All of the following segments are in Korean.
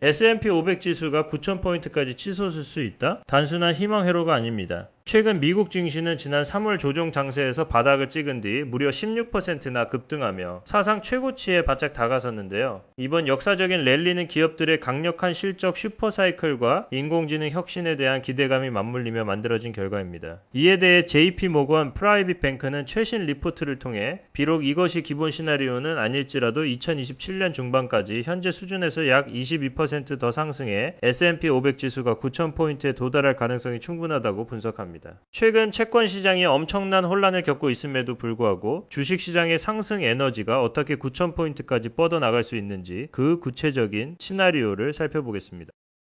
S&P 500 지수가 9,000포인트까지 치솟을 수 있다? 단순한 희망 회로가 아닙니다. 최근 미국 증시는 지난 3월 조정 장세에서 바닥을 찍은 뒤 무려 16%나 급등하며 사상 최고치에 바짝 다가섰는데요. 이번 역사적인 랠리는 기업들의 강력한 실적 슈퍼사이클과 인공지능 혁신에 대한 기대감이 맞물리며 만들어진 결과입니다. 이에 대해 JP모건 프라이빗 뱅크는 최신 리포트를 통해 비록 이것이 기본 시나리오는 아닐지라도 2027년 중반까지 현재 수준에서 약 22% 더 상승해 S&P 500 지수가 9,000포인트에 도달할 가능성이 충분하다고 분석합니다. 최근 채권 시장이 엄청난 혼란을 겪고 있음에도 불구하고 주식 시장의 상승 에너지가 어떻게 9,000포인트까지 뻗어나갈 수 있는지 그 구체적인 시나리오를 살펴보겠습니다.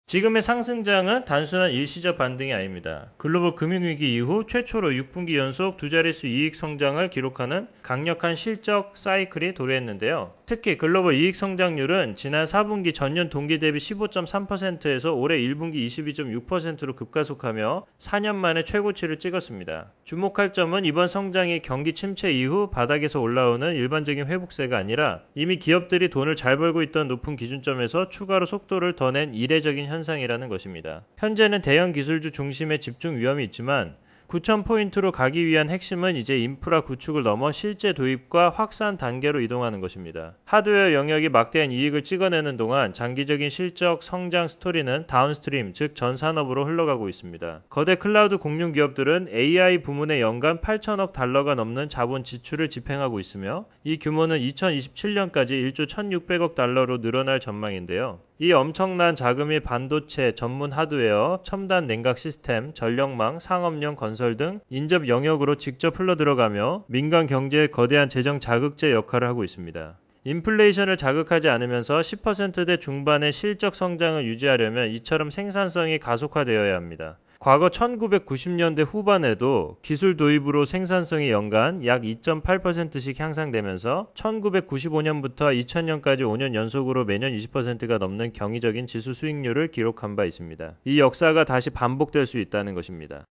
지금의 상승장은 단순한 일시적 반등이 아닙니다. 글로벌 금융위기 이후 최초로 6분기 연속 두 자릿수 이익 성장을 기록하는 강력한 실적 사이클이 도래했는데요. 특히 글로벌 이익 성장률은 지난 4분기 전년 동기 대비 15.3%에서 올해 1분기 22.6%로 급가속하며 4년 만에 최고치를 찍었습니다. 주목할 점은 이번 성장이 경기 침체 이후 바닥에서 올라오는 일반적인 회복세가 아니라 이미 기업들이 돈을 잘 벌고 있던 높은 기준점에서 추가로 속도를 더 낸 이례적인 현상이라는 것입니다. 현재는 대형 기술주 중심의 집중 위험이 있지만 9,000포인트로 가기 위한 핵심은 이제 인프라 구축을 넘어 실제 도입과 확산 단계로 이동하는 것입니다. 하드웨어 영역이 막대한 이익을 찍어내는 동안 장기적인 실적 성장 스토리는 다운스트림, 즉 전산업으로 흘러가고 있습니다. 거대 클라우드 공룡 기업들은 AI 부문에 연간 8천억 달러가 넘는 자본 지출을 집행하고 있으며 이 규모는 2027년까지 1조 1,600억 달러로 늘어날 전망인데요. 이 엄청난 자금이 반도체, 전문 하드웨어, 첨단 냉각 시스템, 전력망, 상업용 건설 등 인접 영역으로 직접 흘러들어가며 민간 경제에 거대한 재정 자극제 역할을 하고 있습니다. 인플레이션을 자극하지 않으면서 10%대 중반의 실적 성장을 유지하려면 이처럼 생산성이 가속화되어야 합니다. 과거 1990년대 후반에도 기술 도입으로 생산성이 연간 약 2.8%씩 향상되면서 1995년부터 2000년까지 5년 연속으로 매년 20%가 넘는 경이적인 지수 수익률을 기록한 바 있습니다. 이 역사가 다시 반복될 수 있다는 것입니다.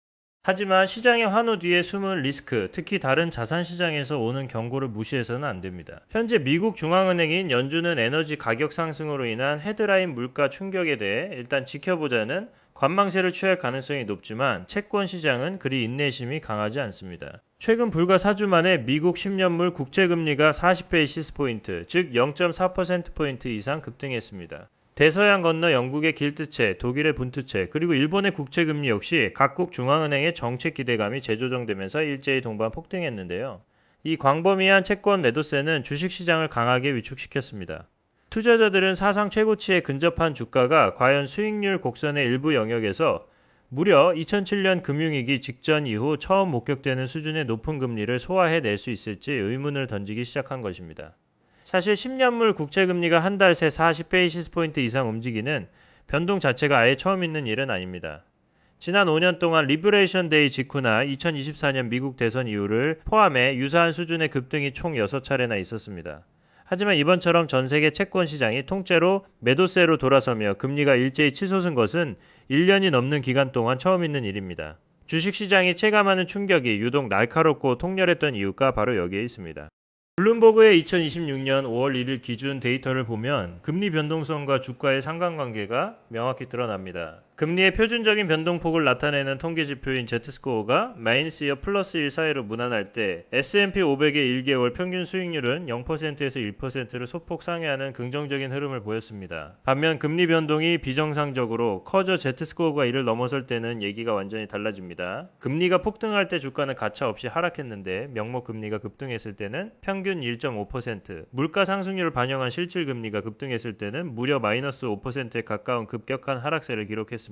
하지만 시장의 환호 뒤에 숨은 리스크, 특히 다른 자산 시장에서 오는 경고를 무시해서는 안 됩니다. 현재 미국 중앙은행인 연준은 에너지 가격 상승으로 인한 헤드라인 물가 충격에 대해 일단 지켜보자는 관망세를 취할 가능성이 높지만 채권 시장은 그리 인내심이 강하지 않습니다. 최근 불과 4주 만에 미국 10년물 국채금리가 40베이시스포인트, 즉 0.4%포인트 이상 급등했습니다. 대서양 건너 영국의 길트채, 독일의 분트채, 그리고 일본의 국채금리 역시 각국 중앙은행의 정책 기대감이 재조정되면서 일제히 동반 폭등했는데요. 이 광범위한 채권 매도세는 주식시장을 강하게 위축시켰습니다. 투자자들은 사상 최고치에 근접한 주가가 과연 수익률 곡선의 일부 영역에서 무려 2007년 금융위기 직전 이후 처음 목격되는 수준의 높은 금리를 소화해낼 수 있을지 의문을 던지기 시작한 것입니다. 사실 10년물 국채금리가 한 달 새 40베이시스포인트 이상 움직이는 변동 자체가 아예 처음 있는 일은 아닙니다. 지난 5년 동안 리버레이션 데이 직후나 2024년 미국 대선 이후를 포함해 유사한 수준의 급등이 총 6차례나 있었습니다. 하지만 이번처럼 전 세계 채권 시장이 통째로 매도세로 돌아서며 금리가 일제히 치솟은 것은 1년이 넘는 기간 동안 처음 있는 일입니다. 주식시장이 체감하는 충격이 유독 날카롭고 통렬했던 이유가 바로 여기에 있습니다. 블룸버그의 2026년 5월 1일 기준 데이터를 보면 금리 변동성과 주가의 상관관계가 명확히 드러납니다. 금리의 표준적인 변동폭을 나타내는 통계지표인 Z스코어가 -2와 +1 사이로 무난할 때 S&P 500의 1개월 평균 수익률은 0%에서 1%를 소폭 상회하는 긍정적인 흐름을 보였습니다. 반면 금리 변동이 비정상적으로 커져 Z스코어가 이를 넘어설 때는 얘기가 완전히 달라집니다. 금리가 폭등할 때 주가는 가차 없이 하락했는데 명목 금리가 급등했을 때는 평균 1.5%, 물가 상승률을 반영한 실질 금리가 급등했을 때는 무려 -5%에 가까운 급격한 하락세를 기록했습니다.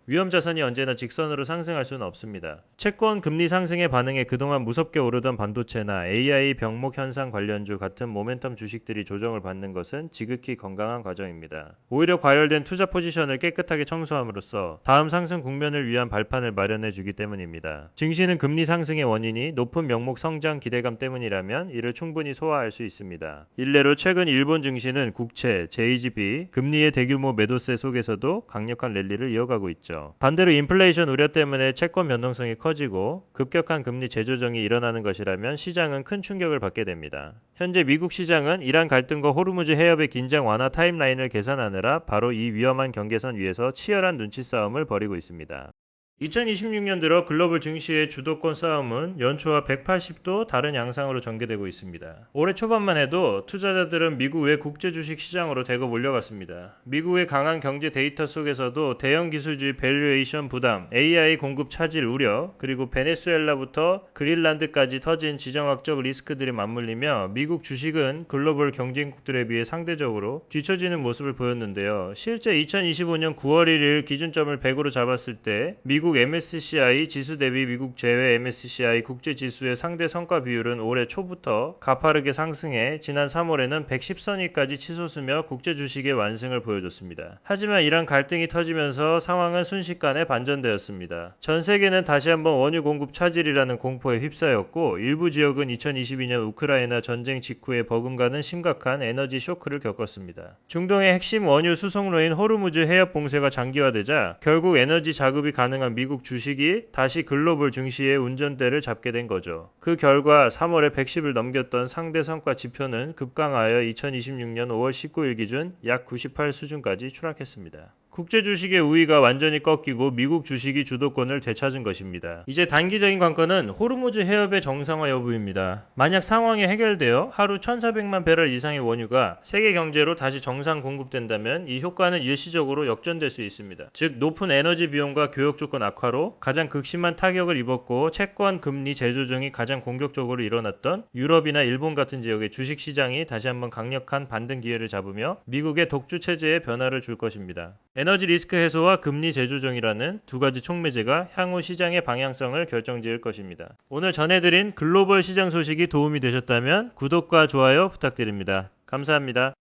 위험 자산이 언제나 직선으로 상승할 수는 없습니다. 채권 금리 상승에 반응해 그동안 무섭게 오르던 반도체나 AI 병목 현상 관련주 같은 모멘텀 주식들이 조정을 받는 것은 지극히 건강한 과정입니다. 오히려 과열된 투자 포지션을 깨끗하게 청소함으로써 다음 상승 국면을 위한 발판을 마련해 주기 때문입니다. 증시는 금리 상승의 원인이 높은 명목 성장 기대감 때문이라면 이를 충분히 소화할 수 있습니다. 일례로 최근 일본 증시는 국채, JGB, 금리의 대규모 매도세 속에서도 강력한 랠리를 이어가고 되어가고 있죠. 반대로 인플레이션 우려 때문에 채권 변동성이 커지고 급격한 금리 재조정이 일어나는 것이라면 시장은 큰 충격을 받게 됩니다. 현재 미국 시장은 이란 갈등과 호르무즈 해협의 긴장 완화 타임라인을 계산하느라 바로 이 위험한 경계선 위에서 치열한 눈치 싸움을 벌이고 있습니다. 2026년 들어 글로벌 증시의 주도권 싸움은 연초와 180도 다른 양상으로 전개되고 있습니다. 올해 초반만 해도 투자자들은 미국 외 국제 주식 시장으로 대거 몰려갔습니다. 미국의 강한 경제 데이터 속에서도 대형 기술주의 밸류에이션 부담, AI 공급 차질 우려, 그리고 베네수엘라부터 그린란드까지 터진 지정학적 리스크들이 맞물리며 미국 주식은 글로벌 경쟁국들에 비해 상대적으로 뒤처지는 모습을 보였는데요. 실제 2025년 9월 1일 기준점을 100으로 잡았을 때 미국 MSCI 지수 대비 미국 제외 MSCI 국제지수의 상대 성과 비율은 올해 초부터 가파르게 상승해 지난 3월에는 110선위까지 치솟으며 국제 주식의 완승을 보여줬습니다. 하지만 이란 갈등이 터지면서 상황은 순식간에 반전되었습니다. 전 세계는 다시 한번 원유 공급 차질이라는 공포에 휩싸였고 일부 지역은 2022년 우크라이나 전쟁 직후에 버금가는 심각한 에너지 쇼크를 겪었습니다. 중동의 핵심 원유 수송로인 호르무즈 해협 봉쇄가 장기화되자 결국 에너지 자급이 가능한 미국 주식이 다시 글로벌 증시의 운전대를 잡게 된 거죠. 그 결과 3월에 110을 넘겼던 상대 성과 지표는 급강하여 2026년 5월 19일 기준 약 98 수준까지 추락했습니다. 국제 주식의 우위가 완전히 꺾이고 미국 주식이 주도권을 되찾은 것입니다. 이제 단기적인 관건은 호르무즈 해협의 정상화 여부입니다. 만약 상황이 해결되어 하루 1,400만 배럴 이상의 원유가 세계 경제로 다시 정상 공급된다면 이 효과는 일시적으로 역전될 수 있습니다. 즉 높은 에너지 비용과 교역 조건 악화로 가장 극심한 타격을 입었고 채권 금리 재조정이 가장 공격적으로 일어났던 유럽이나 일본 같은 지역의 주식 시장이 다시 한번 강력한 반등 기회를 잡으며 미국의 독주 체제에 변화를 줄 것입니다. 에너지 리스크 해소와 금리 재조정이라는 두 가지 촉매제가 향후 시장의 방향성을 결정지을 것입니다. 오늘 전해드린 글로벌 시장 소식이 도움이 되셨다면 구독과 좋아요 부탁드립니다. 감사합니다.